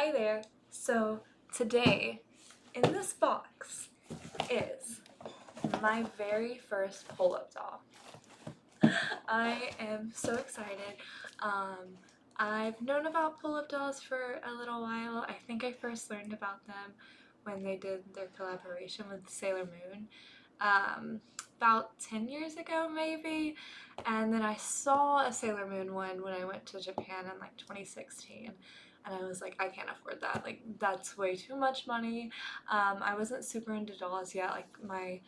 Hi there. So today in this box is my very first pull-up doll. I am so excited. I've known about pull-up dolls for a little while. I think I first learned about them when they did their collaboration with Sailor Moon about 10 years ago maybe, and then I saw a Sailor Moon one when I went to Japan in like 2016. And I was like, I can't afford that. Like, that's way too much money. I wasn't super into dolls yet. Like, my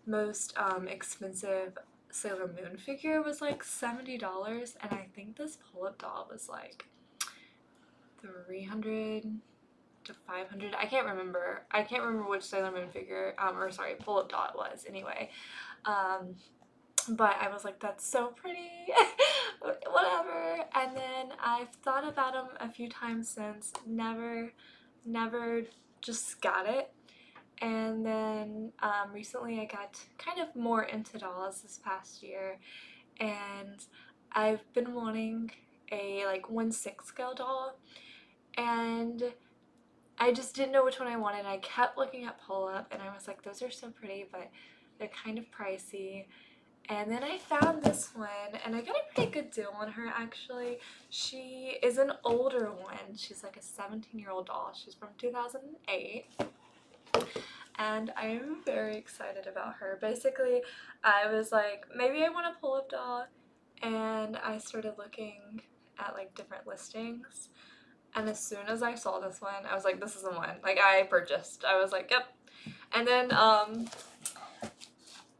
most expensive Sailor Moon figure was like $70, and I think this pull-up doll was like 300 to 500. I can't remember. I can't remember which Sailor Moon figure, or sorry, pull-up doll it was anyway. But I was like, that's so pretty, whatever. And then I've thought about them a few times since, never just got it. And then recently I got kind of more into dolls this past year, and I've been wanting a like 1/6 scale doll, and I just didn't know which one I wanted. I kept looking at Pullip, and I was like, those are so pretty, but they're kind of pricey. And then I found this one, and I got a pretty good deal on her actually. She is an older one. She's like a 17-year-old doll. She's from 2008. And I'm very excited about her. Basically, I was like, maybe I want a pull-up doll, and I started looking at like different listings. And as soon as I saw this one, I was like, this is the one. Like, I purchased. I was like, yep. And then,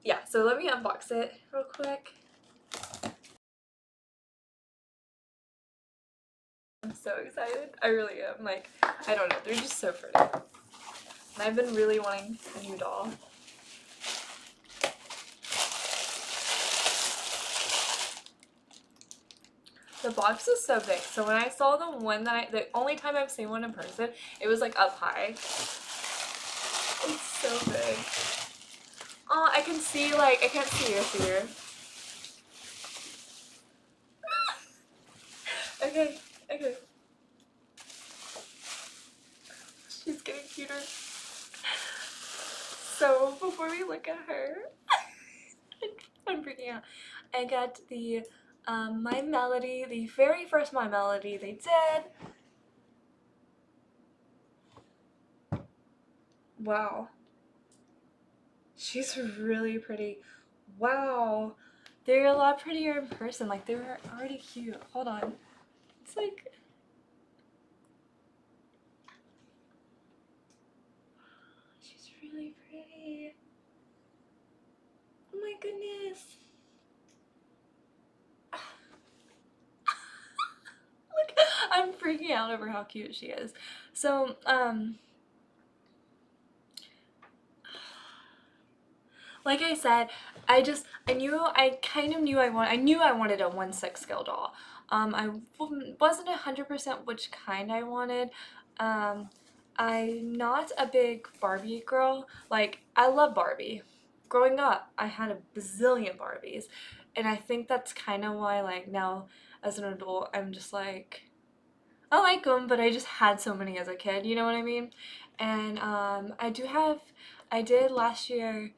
yeah, so let me unbox it real quick. I'm so excited. I really am. Like, I don't know. They're just so pretty. And I've been really wanting a new doll. The box is so big. So when I saw the one that the only time I've seen one in person, it was like up high. It's so big. Oh, I can see, like, I can't see your here. Okay, okay. She's getting cuter. So before we look at her, I'm freaking out. I got the My Melody, the very first My Melody they did. Wow. She's really pretty. Wow. They're a lot prettier in person. Like, they were already cute. Hold on. It's like... she's really pretty. Oh my goodness. Look, I'm freaking out over how cute she is. So, like I said, I kind of knew I wanted a 1/6 scale doll. I wasn't 100% which kind I wanted. I'm not a big Barbie girl. Like, I love Barbie. Growing up, I had a bazillion Barbies, and I think that's kind of why, like, now as an adult, I'm just like, I like them, but I just had so many as a kid, you know what I mean? And I did last year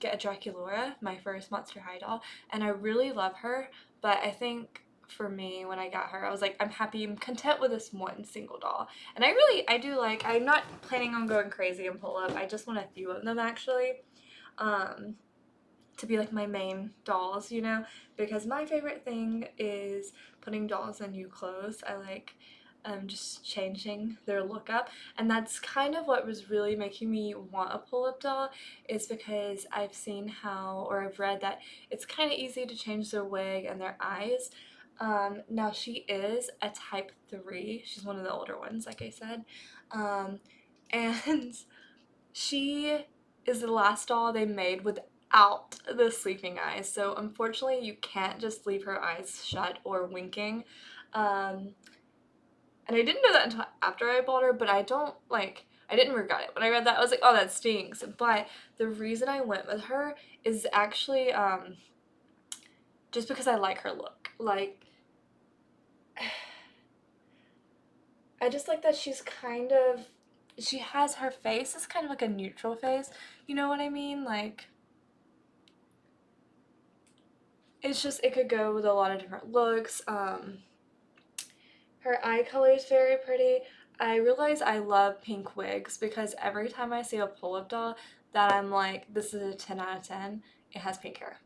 get a Draculaura, my first Monster High doll, and I really love her, but I think for me, when I got her, I was like, I'm happy, I'm content with this one single doll. And I do like, I'm not planning on going crazy and pull up, I just want a few of them actually, to be like my main dolls, you know, because my favorite thing is putting dolls in new clothes. I like just changing their look up, and that's kind of what was really making me want a pull-up doll, is because I've seen how, or I've read that it's kind of easy to change their wig and their eyes. Now she is a type 3, she's one of the older ones like I said, and she is the last doll they made without the sleeping eyes, so unfortunately you can't just leave her eyes shut or winking. And I didn't know that until after I bought her, but I didn't regret it. When I read that, I was like, oh, that stinks. But the reason I went with her is actually just because I like her look. Like, I just like that she's kind of, she has, her face is kind of like a neutral face, you know what I mean? Like, it's just, it could go with a lot of different looks. Her eye color is very pretty. I realize I love pink wigs because every time I see a Pullip doll that I'm like, this is a 10 out of 10, it has pink hair.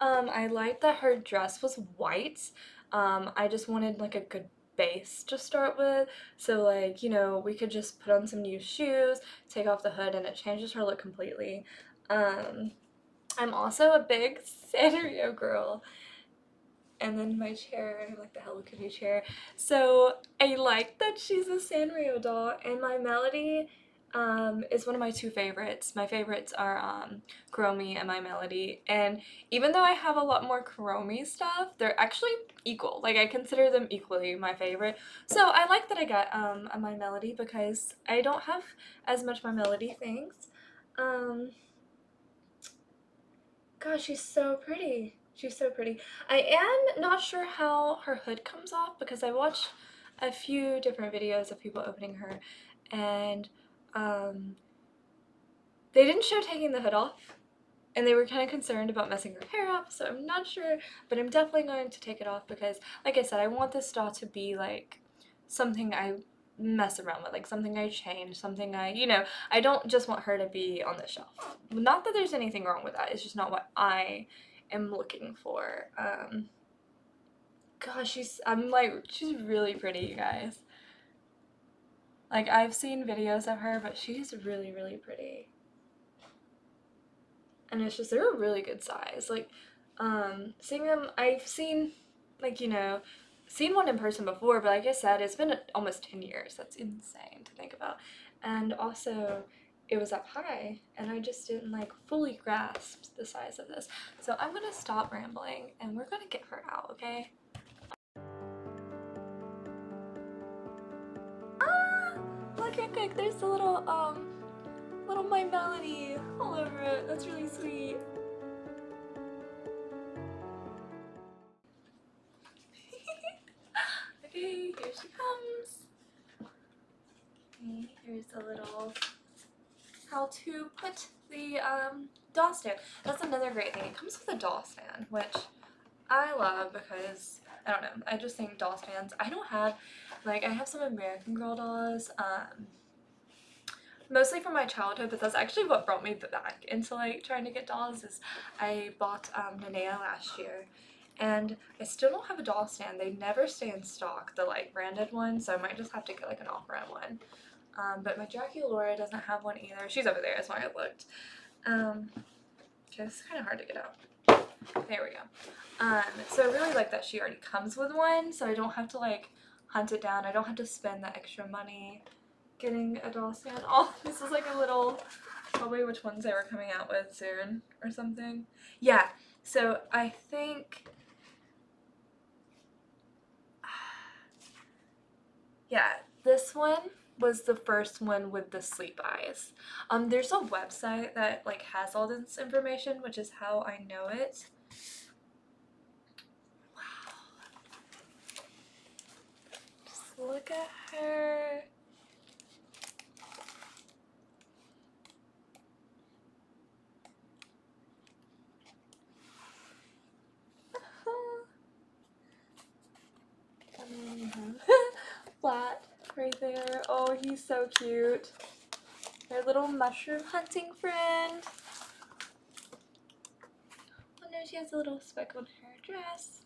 I like that her dress was white. I just wanted like a good base to start with. So like, you know, we could just put on some new shoes, take off the hood, and it changes her look completely. I'm also a big Sanrio girl. And then my chair, I like the Hello Kitty chair. So I like that she's a Sanrio doll, and my Melody is one of my two favorites. My favorites are Chromie and my Melody, and even though I have a lot more Chromie stuff, they're actually equal. Like, I consider them equally my favorite. So I like that I got a my Melody because I don't have as much my Melody things. Um, Gosh, she's so pretty. She's so pretty. I am not sure how her hood comes off because I watched a few different videos of people opening her, and um, they didn't show taking the hood off, and they were kind of concerned about messing her hair up, so I'm not sure, but I'm definitely going to take it off because, like I said, I want this doll to be like something I mess around with, like something I change, something I, you know, I don't just want her to be on the shelf. Not that there's anything wrong with that, it's just not what I am looking for. Gosh, she's really pretty, you guys. Like, I've seen videos of her, but she's really, really pretty. And it's just, they're a really good size. Like, seeing them, I've seen, like, you know, seen one in person before, but like I said, it's been almost 10 years. That's insane to think about. And also, it was up high, and I just didn't, like, fully grasp the size of this. So I'm gonna stop rambling, and we're gonna get her out, okay? Ah! Look, there's a little My Melody all over it. That's really sweet. Okay, here she comes. Okay, here's a little how to put the doll stand. That's another great thing. It comes with a doll stand, which I love because, I don't know, I just think doll stands, I don't have, like, I have some American Girl dolls, mostly from my childhood, but that's actually what brought me back into, like, trying to get dolls, is I bought Nenea last year, and I still don't have a doll stand. They never stay in stock, the, like, branded ones, so I might just have to get, like, an off-brand one. But my Jackie Laura doesn't have one either. She's over there, that's why I looked. Okay, it's kind of hard to get out. There we go. So I really like that she already comes with one, so I don't have to, like, hunt it down. I don't have to spend the extra money getting a doll stand. Oh, this is like a little, probably which ones they were coming out with soon or something. Yeah, so I think, yeah, this one was the first one with the sleep eyes. There's a website that, like, has all this information, which is how I know it. Wow. Just look at her. Flat right there. Oh, he's so cute. Their little mushroom hunting friend. Oh no, she has a little speck on her dress.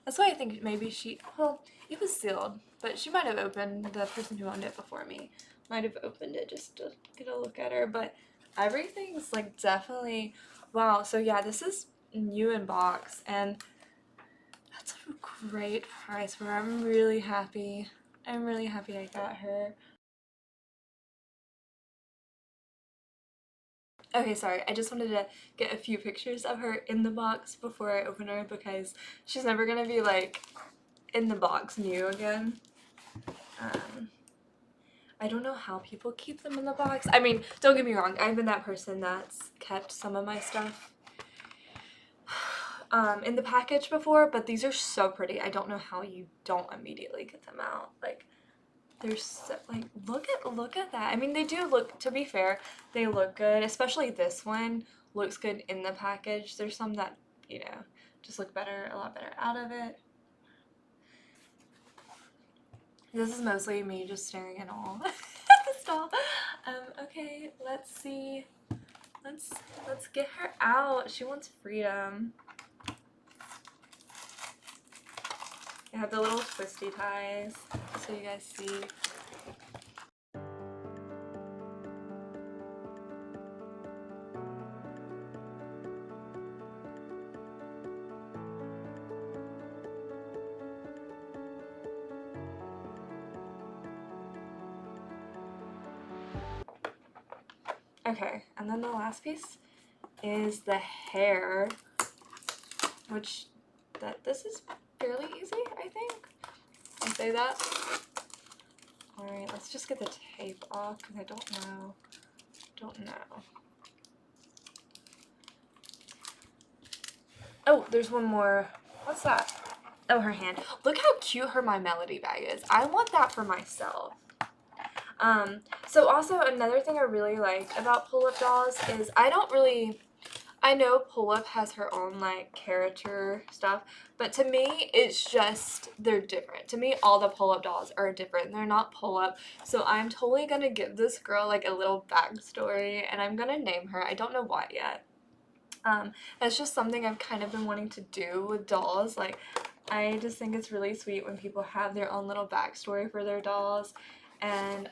That's why I think maybe she, well, it was sealed, but she might have opened, the person who owned it before me might have opened it just to get a look at her, but everything's, like, definitely, wow. So yeah, this is new in box, and that's a great price for her. I'm really happy. I'm really happy I got her. Okay, sorry, I just wanted to get a few pictures of her in the box before I open her because she's never gonna be, like, in the box new again. I don't know how people keep them in the box. I mean, don't get me wrong, I've been that person that's kept some of my stuff in the package before, but these are so pretty. I don't know how you don't immediately get them out. Like, they're so, like, look at that. I mean, they do look, to be fair, they look good, especially this one looks good in the package. There's some that, you know, just look better, a lot better out of it. This is mostly me just staring in awe at this doll. Okay, let's see. Let's get her out. She wants freedom. I have the little twisty ties so you guys see. Okay, and then the last piece is the hair, which this is fairly easy, I think. I say that. Alright, let's just get the tape off because I don't know. Oh, there's one more. What's that? Oh, her hand. Look how cute her My Melody bag is. I want that for myself. So also another thing I really like about Pullip dolls is I know Pullip has her own like character stuff, but to me it's just they're different. To me all the Pullip dolls are different. They're not Pullip. So I'm totally gonna give this girl like a little backstory and I'm gonna name her. I don't know what yet. That's just something I've kind of been wanting to do with dolls. Like, I just think it's really sweet when people have their own little backstory for their dolls. And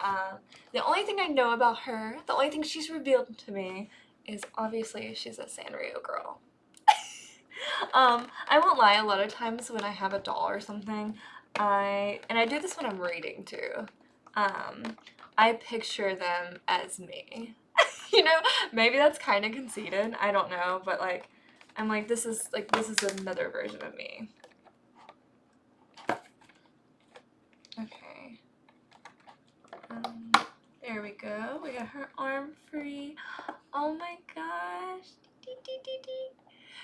the only thing I know about her, the only thing she's revealed to me is obviously she's a Sanrio girl. I won't lie, a lot of times when I have a doll or something, I do this when I'm reading too, I picture them as me. You know, maybe that's kind of conceited, I don't know, but like, I'm like, this is another version of me. Okay. There we go. We got her arm free. Oh my gosh.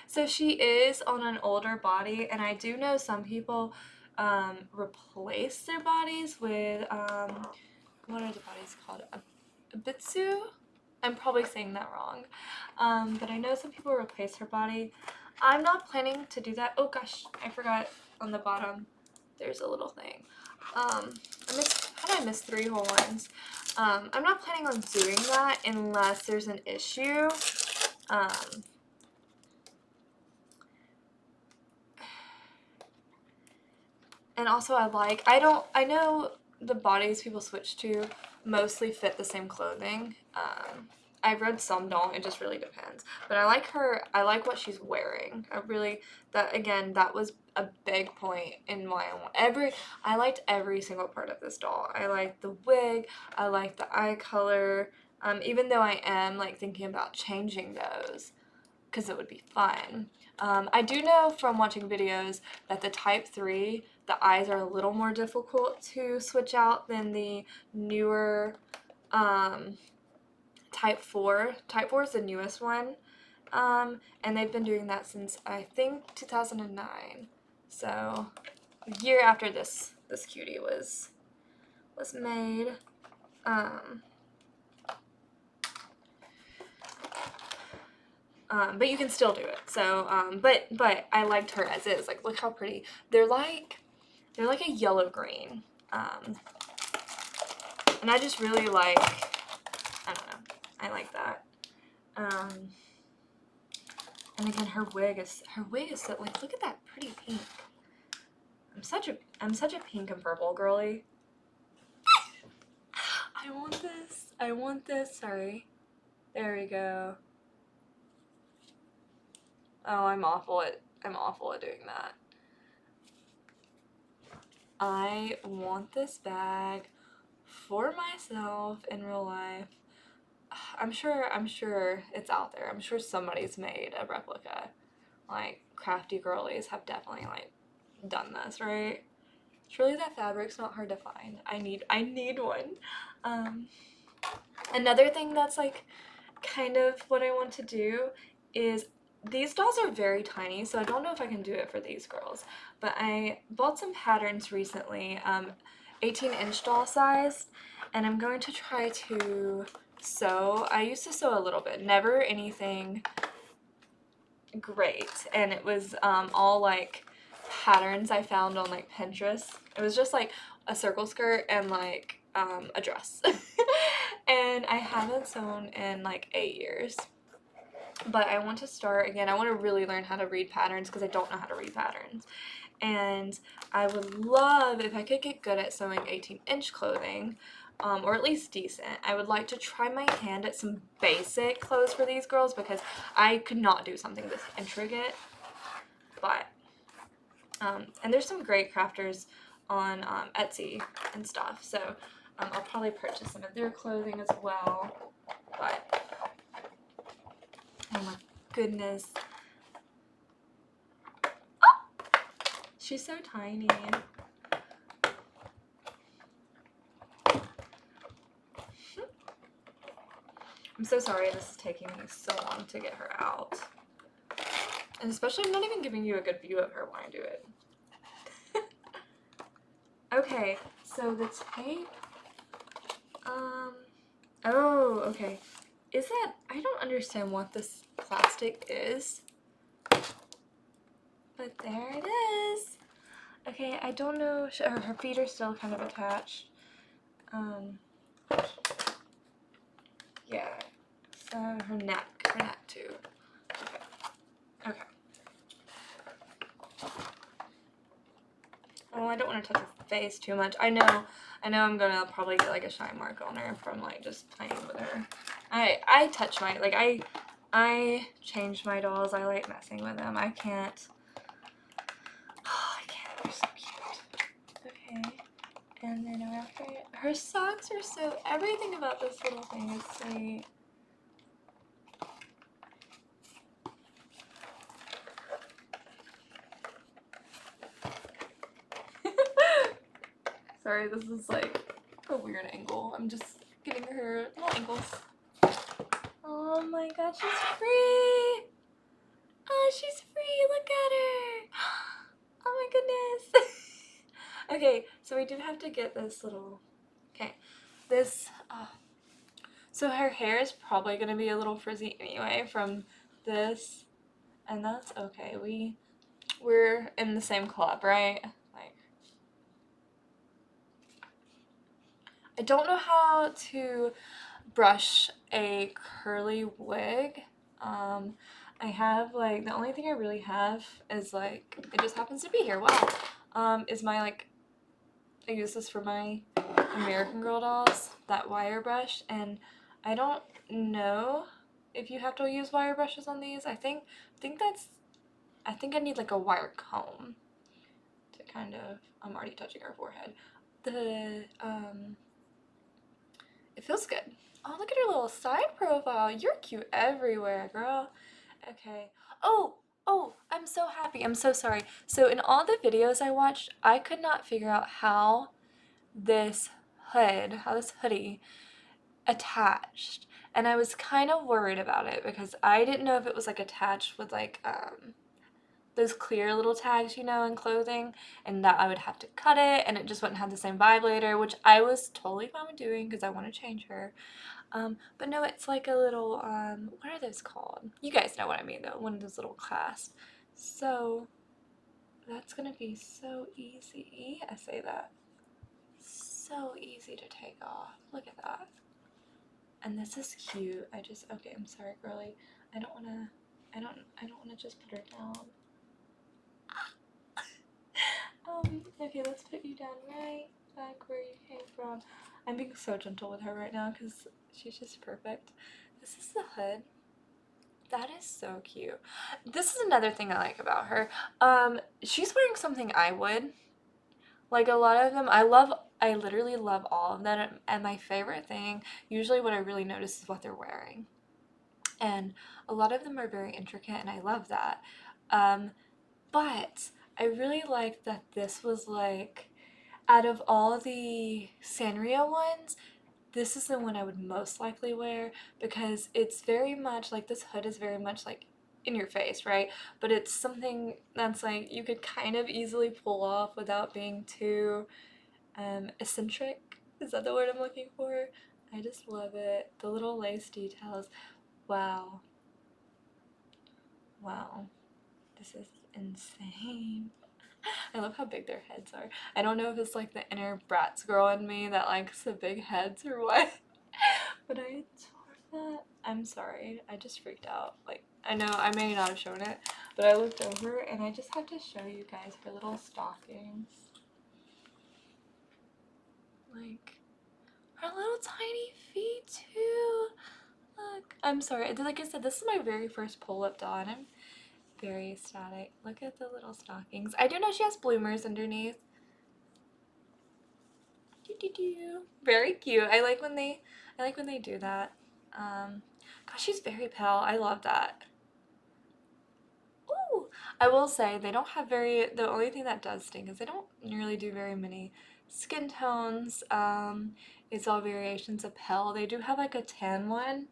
So she is on an older body, and I do know some people replace their bodies with, what are the bodies called? A bitsu? I'm probably saying that wrong. But I know some people replace her body. I'm not planning to do that. Oh gosh, I forgot on the bottom there's a little thing. How did I miss 3 whole ones? I'm not planning on doing that unless there's an issue. And also I know the bodies people switch to mostly fit the same clothing. I've read some don't, it just really depends. But I like what she's wearing. That was a big point in why I liked every single part of this doll. I liked the wig, I liked the eye color, even though I am like thinking about changing those because it would be fun. I do know from watching videos that the Type 3, the eyes are a little more difficult to switch out than the newer Type 4. Type 4 is the newest one, and they've been doing that since, I think, 2009. So, a year after this cutie was made. But you can still do it. So, but I liked her as is. Like, look how pretty. They're like a yellow green. And I just really like, I don't know, I like that. And again, her wig is so, like, look at that pretty pink. I'm such a pink and purple girly. I want this, sorry. There we go. Oh, I'm awful at doing that. I want this bag for myself in real life. I'm sure it's out there. I'm sure somebody's made a replica. Like, crafty girlies have definitely like done this, right? Surely that fabric's not hard to find. I need one. Another thing that's like kind of what I want to do is these dolls are very tiny, so I don't know if I can do it for these girls. But I bought some patterns recently, 18-inch doll sized, and I'm going to try to sew. I used to sew a little bit, never anything great, and it was all like patterns I found on like Pinterest. It was just like a circle skirt and like a dress. And I haven't sewn in like 8 years. But I want to start again. I want to really learn how to read patterns because I don't know how to read patterns. And I would love if I could get good at sewing 18-inch clothing, or at least decent. I would like to try my hand at some basic clothes for these girls because I could not do something this intricate. But, and there's some great crafters on Etsy and stuff. So I'll probably purchase some of their clothing as well. But oh my goodness. Oh! She's so tiny. I'm so sorry this is taking me so long to get her out. And especially I'm not even giving you a good view of her when I do it. Okay, so the tape, oh, okay. Is that, I don't understand what this plastic is. But there it is. Okay, I don't know, her feet are still kind of attached. Yeah, so her neck too. Okay. Well, I don't want to touch her face too much. I know I'm gonna probably get like a shine mark on her from like just playing with her. I touch my, like I change my dolls. I like messing with them. I can't. Oh, I can't. They're so cute. Okay. And then after her socks are so, everything about this little thing is sweet. Sorry, this is like a weird angle. I'm just getting her little ankles. Oh my god, she's free! Oh, she's free! Look at her! Oh my goodness! Okay, so we did have to get this little... Okay, this... So her hair is probably going to be a little frizzy anyway from this, and that's okay. We're in the same club, right? Like, I don't know how to brush a curly wig. I have like, the only thing I really have is like, it just happens to be here, wow, is my like, I use this for my American Girl dolls, that wire brush, and I don't know if you have to use wire brushes on these. I think I need like a wire comb to kind of, I'm already touching her forehead. It feels good. Oh, look at her little side profile. You're cute everywhere, girl. Okay. Oh, I'm so happy. I'm so sorry. So in all the videos I watched, I could not figure out how this hoodie attached. And I was kind of worried about it because I didn't know if it was like attached with like those clear little tags, you know, in clothing, and that I would have to cut it and it just wouldn't have the same vibe later, which I was totally fine with doing because I want to change her. But no, it's like a little, what are those called? You guys know what I mean though, one of those little clasps. So that's gonna be so easy. I say that. So easy to take off. Look at that. And this is cute. Okay, I'm sorry, girly. I don't wanna just put her down. Okay, let's put you down right back where you came from. I'm being so gentle with her right now because she's just perfect. This is the hood. That is so cute. This is another thing I like about her. She's wearing something I would. Like a lot of them, I literally love all of them, and my favorite thing, usually what I really notice is what they're wearing. And a lot of them are very intricate, and I love that. But I really like that this was like, out of all the Sanrio ones, this is the one I would most likely wear because it's very much like, this hood is very much like in your face, right? But it's something that's like you could kind of easily pull off without being too eccentric. Is that the word I'm looking for? I just love it. The little lace details. Wow. Wow. This is insane. I love how big their heads are. I don't know if it's like the inner Bratz girl in me that likes the big heads or what. But I adore that. I'm sorry. I just freaked out. Like, I know I may not have shown it, but I looked over and I just have to show you guys her little stockings. Like, her little tiny feet too. Look. I'm sorry. Like I said, this is my very first pull-up doll and I'm very ecstatic. Look at the little stockings. I do know she has bloomers underneath. Very cute. I like when they do that. Gosh, she's very pale. I love that. Ooh, I will say they don't have the only thing that does stink is they don't nearly do very many skin tones. It's all variations of pale. They do have like a tan one,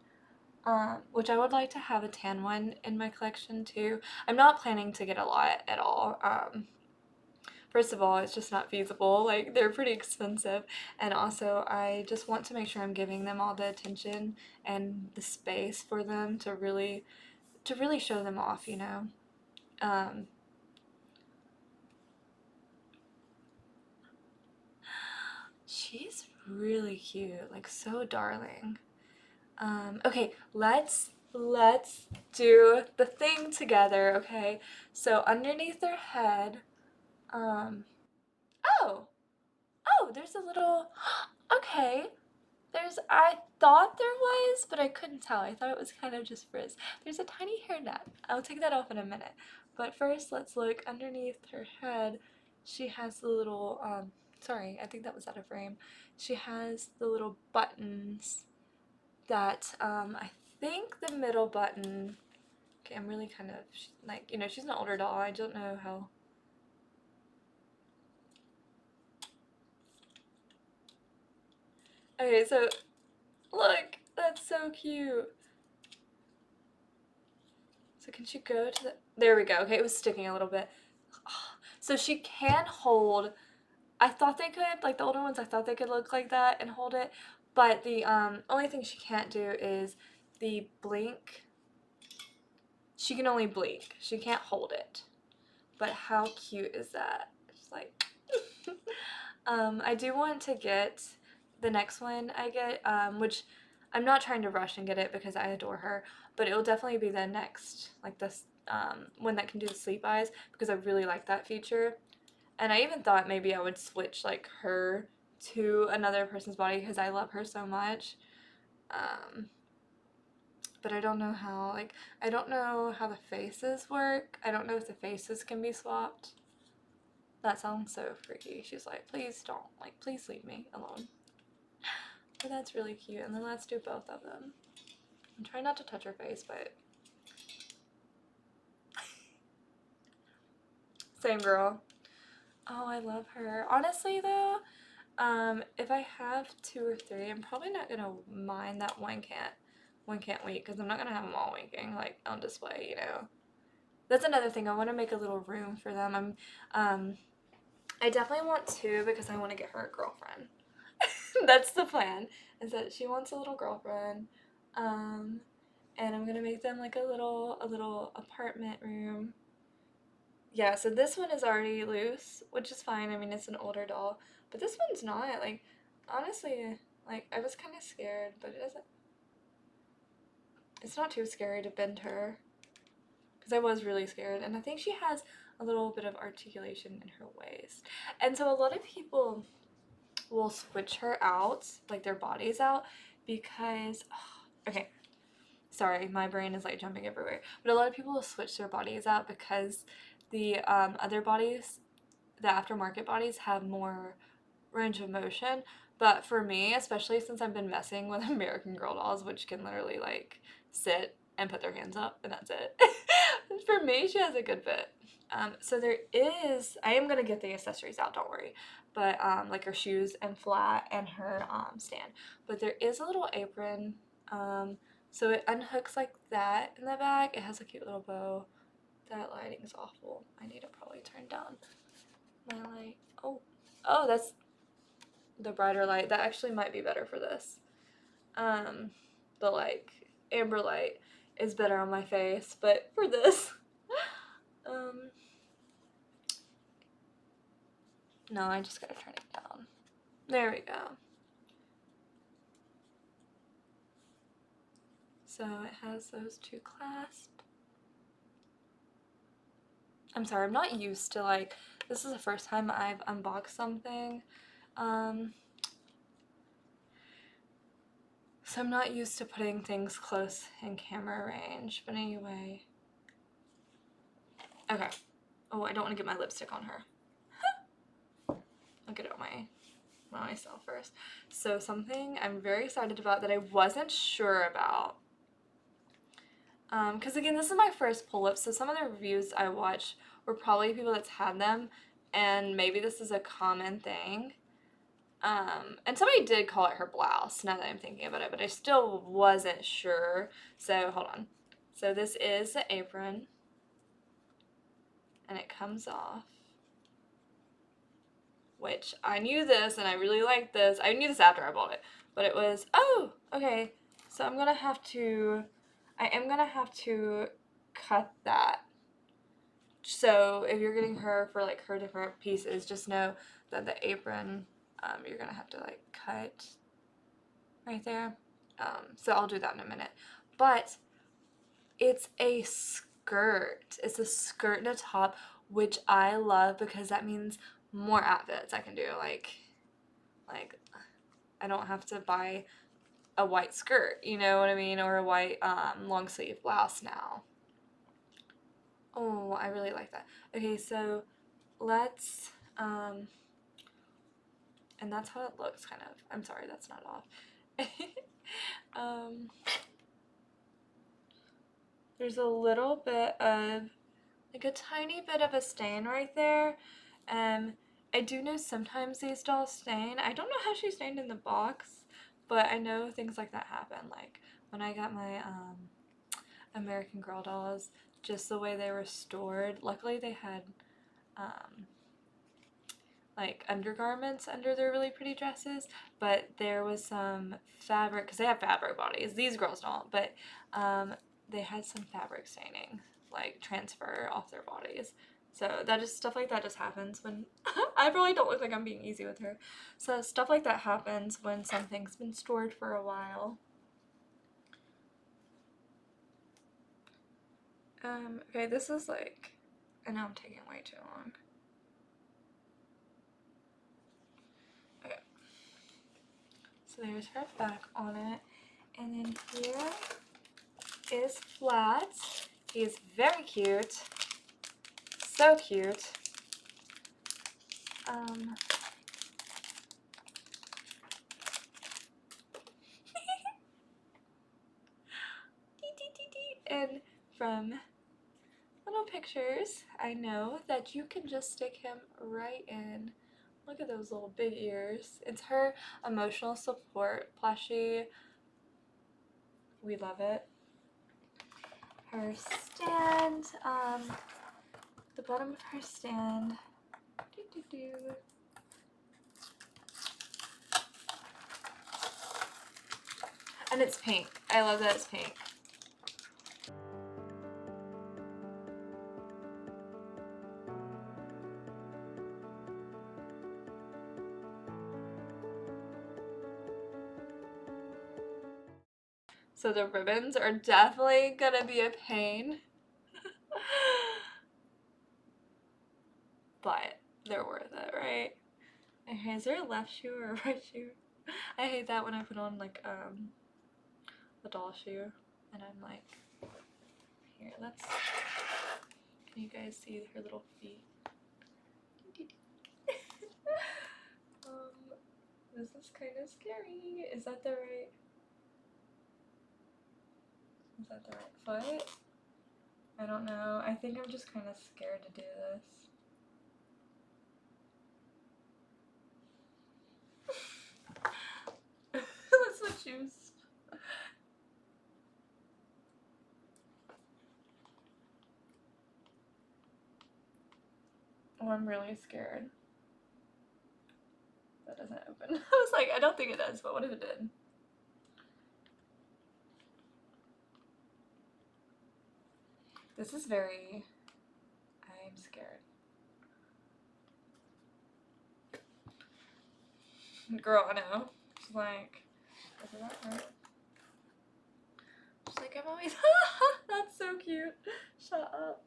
which I would like to have a tan one in my collection too. I'm not planning to get a lot at all. First of all, it's just not feasible. Like, they're pretty expensive. And also, I just want to make sure I'm giving them all the attention and the space for them to really show them off, you know. Um, she's really cute, like so darling. Okay, let's do the thing together, okay? So underneath their head, um, oh, there's a little, okay. I thought there was, but I couldn't tell. I thought it was kind of just frizz. There's a tiny hairnet. I'll take that off in a minute. But first, let's look underneath her head. She has the little, sorry, I think that was out of frame. She has the little buttons that, I think the middle button, okay, I'm really kind of, like, you know, she's an older doll. I don't know how. Okay, so, look, that's so cute. So can she go to the, there we go. Okay, it was sticking a little bit. So she can hold, I thought they could, like the older ones, I thought they could look like that and hold it, but the only thing she can't do is the blink. She can only blink. She can't hold it. But how cute is that? It's like, I do want to get the next one I get, which I'm not trying to rush and get it because I adore her, but it will definitely be the next, like this one that can do the sleep eyes because I really like that feature. And I even thought maybe I would switch like her to another person's body because I love her so much. But I don't know how, like, I don't know how the faces work. I don't know if the faces can be swapped. That sounds so freaky. She's like, please don't, like, please leave me alone. But that's really cute. And then let's do both of them. I'm trying not to touch her face, but same girl. Oh, I love her. Honestly, though, if I have 2 or 3, I'm probably not gonna mind that one can't wait because I'm not gonna have them all winking like on display, you know. That's another thing. I want to make a little room for them. I definitely want 2 because I want to get her a girlfriend. That's the plan. Is that she wants a little girlfriend, and I'm gonna make them like a little apartment room. Yeah, so this one is already loose, which is fine. I mean, it's an older doll, but this one's not. Like, honestly, like I was kind of scared, but it doesn't. It's not too scary to bend her, because I was really scared, and I think she has a little bit of articulation in her waist, and so a lot of people will switch her out, like their bodies out, because, okay, sorry, my brain is like jumping everywhere, but a lot of people will switch their bodies out because the other bodies, the aftermarket bodies, have more range of motion. But for me, especially since I've been messing with American Girl dolls, which can literally like sit and put their hands up and that's it. For me, she has a good fit. So there is, I am gonna get the accessories out, don't worry. But like her shoes and flat and her stand. But there is a little apron So it unhooks like that in the back. It has a cute little bow. That lighting's awful. I need to probably turn down my light. Oh, that's the brighter light. That actually might be better for this. The like amber light is better on my face, but for this, no, I just gotta turn it down. There we go. So it has those two clasps. I'm sorry, I'm not used to like, this is the first time I've unboxed something. So I'm not used to putting things close in camera range, but anyway. Okay. Oh, I don't want to get my lipstick on her. I'll get it on myself first. So something I'm very excited about that I wasn't sure about. Because again, this is my first pull-up, so some of the reviews I watched were probably people that's had them, and maybe this is a common thing. And somebody did call it her blouse, now that I'm thinking about it, but I still wasn't sure. So, hold on. So this is the apron, and it comes off, which I knew this, and I really liked this. I knew this after I bought it, but it was, oh, okay, so I am gonna have to cut that. So if you're getting her for like her different pieces, just know that the apron, you're gonna have to like cut right there. So I'll do that in a minute. But it's a skirt. It's a skirt and a top, which I love because that means more outfits I can do. Like I don't have to buy a white skirt, you know what I mean, or a white long sleeve blouse now. Oh, I really like that. Okay, so let's and that's how it looks kind of. I'm sorry, that's not off. There's a little bit of like a tiny bit of a stain right there. I do know sometimes these dolls stain. I don't know how she stained in the box, but I know things like that happen. Like when I got my American Girl dolls, just the way they were stored. Luckily they had like undergarments under their really pretty dresses, but there was some fabric, because they have fabric bodies. These girls don't, but they had some fabric staining, like transfer off their bodies. So that just stuff like that just happens when I really don't look like I'm being easy with her. So stuff like that happens when something's been stored for a while. Okay, this is like, I know I'm taking way too long. Okay. So there's her back on it. And then here is Flat. He is very cute. So cute. And from little pictures, I know that you can just stick him right in. Look at those little big ears. It's her emotional support plushie. We love it. Her stand, the bottom of her stand. And it's pink. I love that it's pink. So the ribbons are definitely gonna be a pain. But they're worth it, right? Okay, is there a left shoe or a right shoe? I hate that when I put on like a doll shoe and I'm like, here, let's, can you guys see her little feet? This is kind of scary. Is that the right foot? I don't know. I think I'm just kind of scared to do this. Let's switch shoes. Oh, I'm really scared. That doesn't open. I was like, I don't think it does, but what if it did? This is very... I'm scared. Girl, I know. She's like, doesn't that hurt? She's like, I'm always... That's so cute. Shut up.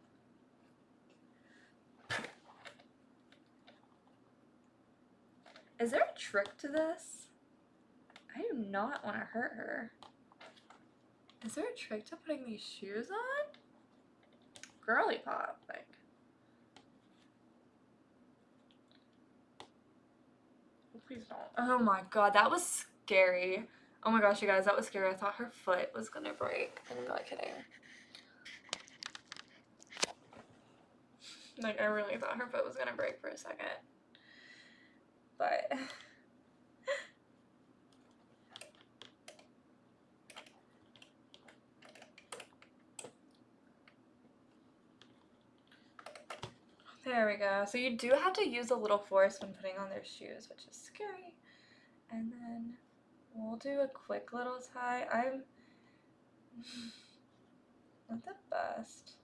Is there a trick to this? I do not want to hurt her. Is there a trick to putting these shoes on? Girly pop, like. Please don't. Oh my god, that was scary. Oh my gosh, you guys, that was scary. I thought her foot was gonna break. I'm not kidding. Like, I really thought her foot was gonna break for a second. But... there we go. So you do have to use a little force when putting on their shoes, which is scary. And then we'll do a quick little tie. I'm not the best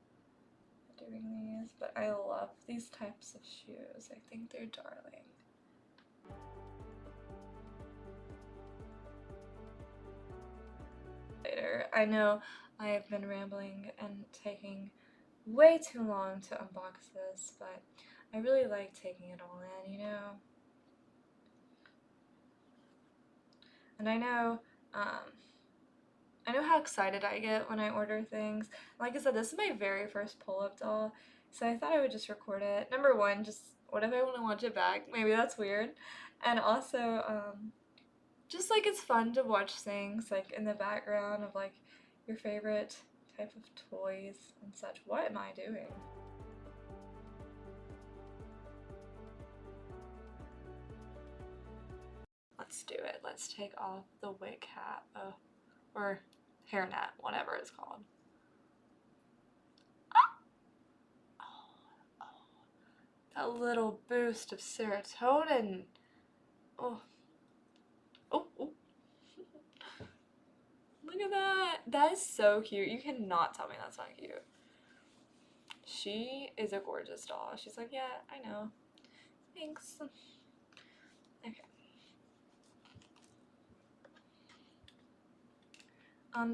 at doing these, but I love these types of shoes. I think they're darling. Later. I know I have been rambling and taking way too long to unbox this, but I really like taking it all in, you know? And I know how excited I get when I order things. Like I said, this is my very first Pullip doll, so I thought I would just record it. Number one, just what if I want to watch it back? Maybe that's weird. And also, just like it's fun to watch things like in the background of like your favorite type of toys and such. What am I doing? Let's do it. Let's take off the wig cap, or hairnet, whatever it's called. Oh, that little boost of serotonin. Oh, oh, oh. Look at that. That is so cute. You cannot tell me that's not cute. She is a gorgeous doll. She's like, yeah, I know. Thanks. Okay.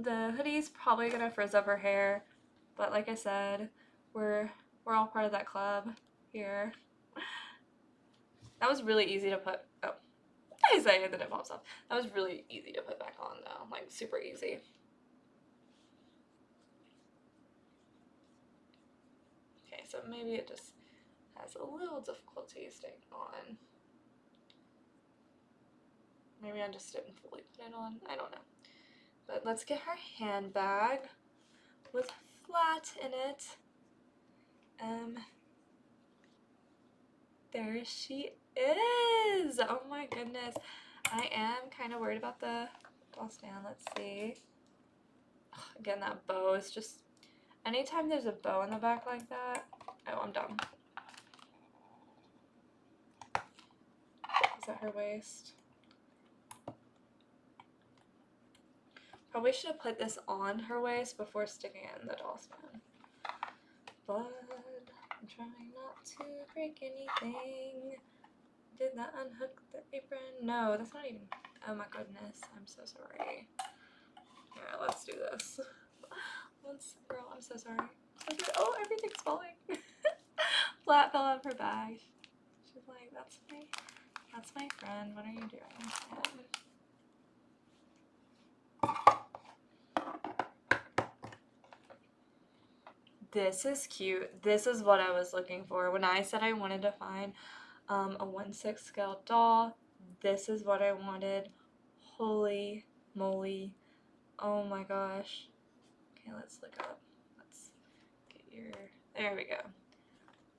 The hoodie's probably gonna frizz up her hair, but like I said, we're all part of that club here. That was really easy to put. Oh, I say it, then it pops up. That was really easy to put back on though, like super easy. Okay, so maybe it just has a little difficulty staying on. Maybe I just didn't fully put it on. I don't know. But let's get her handbag with flat in it. There she is! Oh my goodness. I am kind of worried about the doll stand. Let's see. Again, that bow is just... Anytime there's a bow in the back like that... Oh, I'm dumb. Is that her waist? Probably should have put this on her waist before sticking it in the doll stand. But I'm trying not to break anything. Did that unhook the apron? No, that's not even... Oh my goodness, I'm so sorry. Here, let's do this. Girl, I'm so sorry. Oh, everything's falling. Flat fell out of her bag. She's like, that's my friend. What are you doing? This is cute. This is what I was looking for. When I said I wanted to find a 1/6 scale doll, this is what I wanted. Holy moly. Oh my gosh. Okay, let's look up. Let's get your... There we go.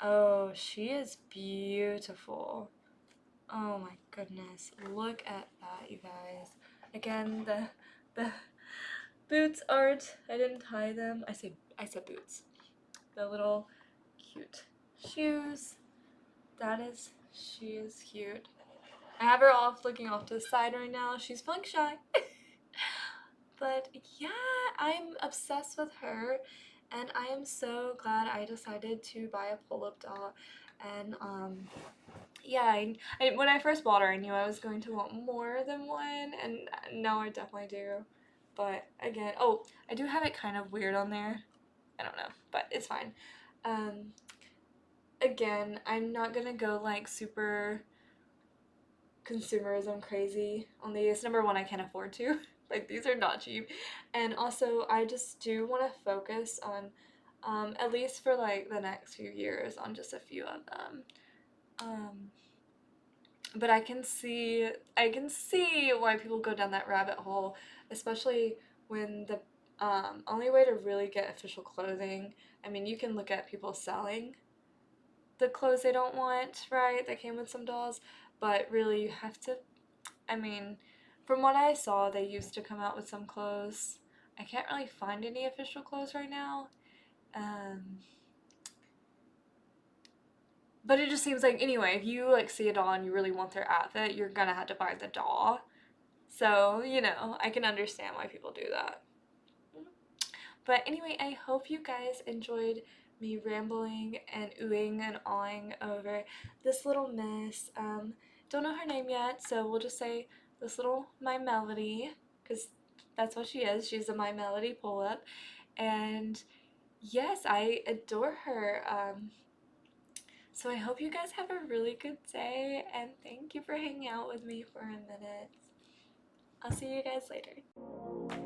Oh, she is beautiful. Oh my goodness. Look at that, you guys. Again, the boots aren't... I didn't tie them. I said boots. The little cute shoes. She is cute. I have her looking off to the side right now. She's feeling shy. But yeah, I'm obsessed with her, and I am so glad I decided to buy a Pullip doll. And yeah, when I first bought her, I knew I was going to want more than one, and now I definitely do. But again, oh, I do have it kind of weird on there. I don't know, but it's fine. Um, Again, I'm not gonna go like super consumerism crazy on these. Number one, I can't afford to. Like, these are not cheap. And also, I just do want to focus on, at least for like the next few years, on just a few of them. But I can see why people go down that rabbit hole, especially when the only way to really get official clothing, I mean, you can look at people selling the clothes they don't want, right? That came with some dolls, but really you have to, I mean, from what I saw, they used to come out with some clothes. I can't really find any official clothes right now. But it just seems like, anyway, if you like see a doll and you really want their outfit, you're gonna have to buy the doll. So, you know, I can understand why people do that. But anyway, I hope you guys enjoyed me rambling and oohing and awing over this little miss. Don't know her name yet, so we'll just say this little My Melody, because that's what she is. She's a My Melody Pullip. And yes, I adore her. So I hope you guys have a really good day, and thank you for hanging out with me for a minute. I'll see you guys later.